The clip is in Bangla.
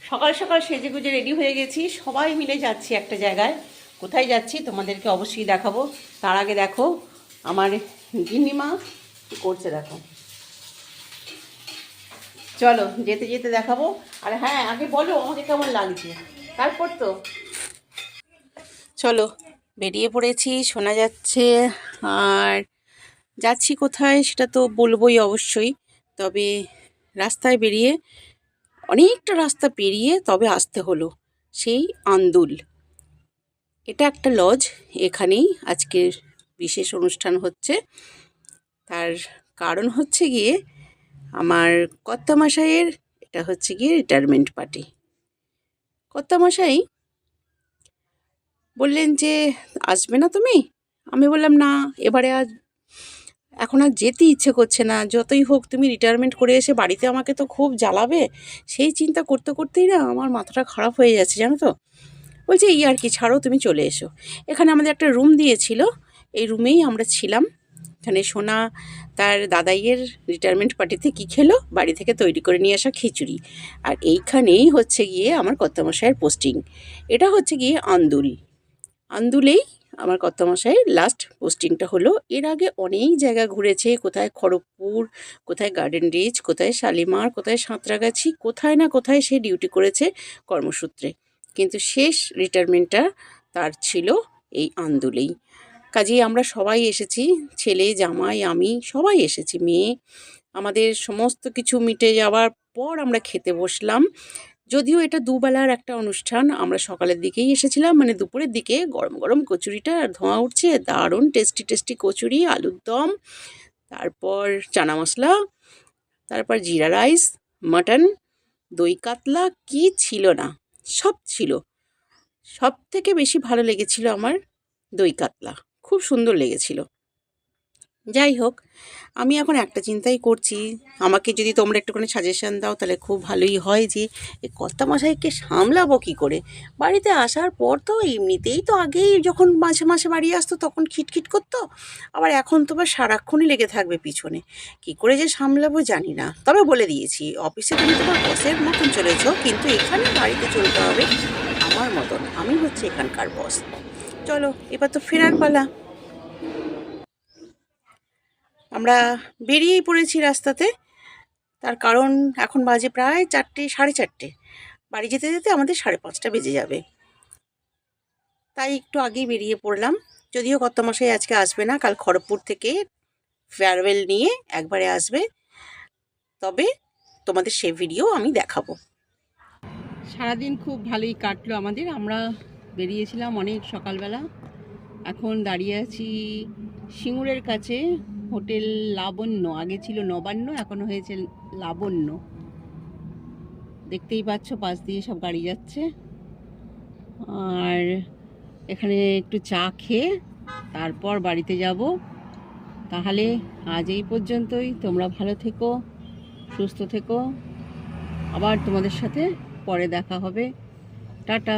সকাল সকাল সেজেগুজে রেডি হয়ে গেছি, সবাই মিলে যাচ্ছি একটা জায়গায়। কোথায় যাচ্ছি তোমাদেরকে অবশ্যই দেখাবো। তার আগে দেখো আমার গিন্নিমা কী করছে দেখো। চলো যেতে যেতে দেখাবো। আর হ্যাঁ, আগে বলো আমাকে কেমন লাগছে, তারপর তো চলো বেরিয়ে পড়েছি, শোনা যাচ্ছে। আর যাচ্ছি কোথায় সেটা তো বলবোই অবশ্যই। তবে রাস্তায় বেরিয়ে অনেকটা রাস্তা পেরিয়ে তবে আসতে হলো সেই আন্দুল। এটা একটা লজ, এখানেই আজকের বিশেষ অনুষ্ঠান হচ্ছে। তার কারণ হচ্ছে গিয়ে আমার কর্তামশাইয়ের, এটা হচ্ছে গিয়ে রিটায়ারমেন্ট পার্টি। কর্তামশাই বললেন যে আসবে না তুমি? আমি বললাম না, এবারে আজ এখন আর যেতে ইচ্ছে করছে না। যতই হোক তুমি রিটায়ারমেন্ট করে এসে বাড়িতে আমাকে তো খুব জ্বালাবে, সেই চিন্তা করতে করতেই না আমার মাথাটা খারাপ হয়ে যাচ্ছে জানো তো। বলছে এই আর কি, ছাড়ো তুমি চলে এসো। এখানে আমাদের একটা রুম দিয়েছিল, এই রুমেই আমরা ছিলাম। এখানে সোনা তার দাদাইয়ের রিটায়ারমেন্ট পার্টিতে কী খেলো, বাড়ি থেকে তৈরি করে নিয়ে আসা খিচুড়ি। আর এইখানেই হচ্ছে গিয়ে আমার কর্তামশাইয়ের পোস্টিং। এটা হচ্ছে গিয়ে আন্দুল। আন্দুলেই আমার কর্তামশাইয়ের লাস্ট পোস্টিংটা হলো। এর আগে অনেক জায়গা ঘুরেছে, কোথায় খড়গপুর, কোথায় গার্ডেন রিচ, কোথায় শালিমার, কোথায় সাঁতরাগাছি, কোথায় না কোথায় সে ডিউটি করেছে কর্মসূত্রে। কিন্তু শেষ রিটায়ারমেন্টটা তার ছিল এই আন্দুলেই। কাজেই আমরা সবাই এসেছি, ছেলে জামাই আমি সবাই এসেছি, মেয়ে। আমাদের সমস্ত কিছু মিটে যাওয়ার পর আমরা খেতে বসলাম। যদিও এটা দুবেলার একটা অনুষ্ঠান, আমরা সকালের দিকেই এসেছিলাম, মানে দুপুরের দিকে। গরম গরম কচুরিটা ধোঁয়া উঠছে, দারুণ টেস্টি টেস্টি কচুরি, আলুর দম, তারপর চানা মশলা, তারপর জিরা রাইস, মাটন, দই কাতলা, কি ছিল না, সব ছিল। সব থেকে বেশি ভালো লেগেছিল আমার দই কাতলা, খুব সুন্দর লেগেছিল। যাই হোক, আমি এখন একটা চিন্তাই করছি, আমাকে যদি তোমরা একটুখানি সাজেশন দাও তাহলে খুব ভালোই হয়। যে এই কর্তামশাইকে সামলাবো কী করে? বাড়িতে আসার পর তো এমনিতেই তো আগেই যখন মাঝে মাঝে বাড়ি আসতো তখন খিটখিট করতো, আবার এখন তো বা সারাক্ষণই লেগে থাকবে পিছনে। কী করে যে সামলাবো জানি না। তবে বলে দিয়েছি, অফিসে তুমি তোমার বসের মতন চলেছ, কিন্তু এখানে বাড়িতে চলতে হবে আমার মতন। আমি হচ্ছে এখানকার বস। চলো এবার তো ফেরার পালা। আমরা বেরিয়েই পড়েছি রাস্তাতে। তার কারণ এখন বাজে প্রায় 4টে, সাড়ে 4টে। বাড়ি যেতে যেতে আমাদের 5:30 বেজে যাবে। তাই একটু আগেই বেরিয়ে পড়লাম। যদিও কর্তামশাই আজকে আসবে না, কাল খড়গপুর থেকে ফেয়ারওয়েল নিয়ে একবারে আসবে। তবে তোমাদের সে ভিডিও আমি দেখাবো। সারাদিন খুব ভালোই কাটলো আমাদের। আমরা বেরিয়েছিলাম অনেক সকালবেলা। এখন দাঁড়িয়ে আছি সিঙ্গুরের কাছে, হোটেল লাবণ্য। আগে ছিল নবান্ন, এখন হয়েছে লাবণ্য। দেখতেই পাচ্ছ পাশ দিয়ে সব গাড়ি যাচ্ছে। আর এখানে একটু চা খেয়ে তারপর বাড়িতে যাব। তাহলে আজ এই পর্যন্তই। তোমরা ভালো থেকো, সুস্থ থেকো। আবার তোমাদের সাথে পরে দেখা হবে। টাটা।